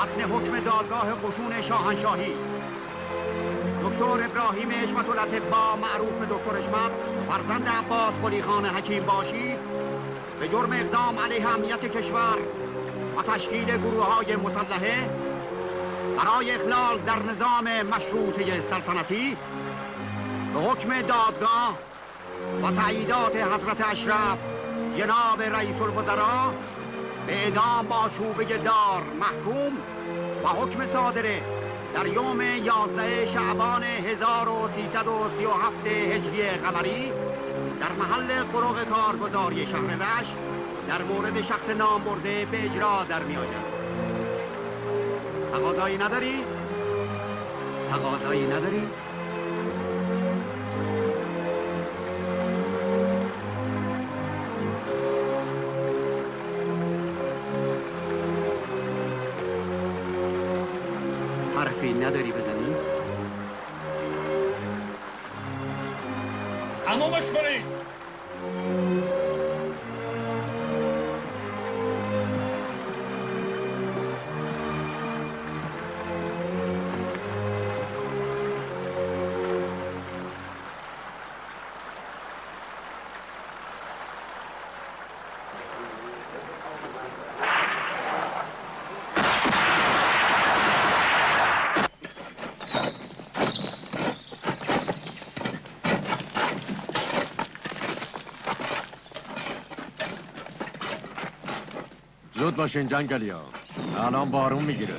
متن حکم دادگاه قشون شاهنشاهی. دکتر ابراهیم حشمت الاطباء معروف به دکتر حشمت، فرزند عباس قلی خان حکیم باشی، به جرم اقدام علیه امنیت کشور و تشکیل گروه‌های مسلحه برای اخلال در نظام مشروطه سلطنتی به حکم دادگاه و تاییدات حضرت اشرف جناب رئیس الوزراء به اعدام با چوبه دار محکوم و حکم صادره در یوم 11 شعبان 1337 هجری قمری در محل قرق کارگزاری شهر رشت در مورد شخص نام برده به اجرا در می آید. تقاضایی نداری؟ تقاضایی نداری؟ حرفی نداری بزنی؟ تمومش کنید. زود باشین جنگلیا، الان بارون میگیره.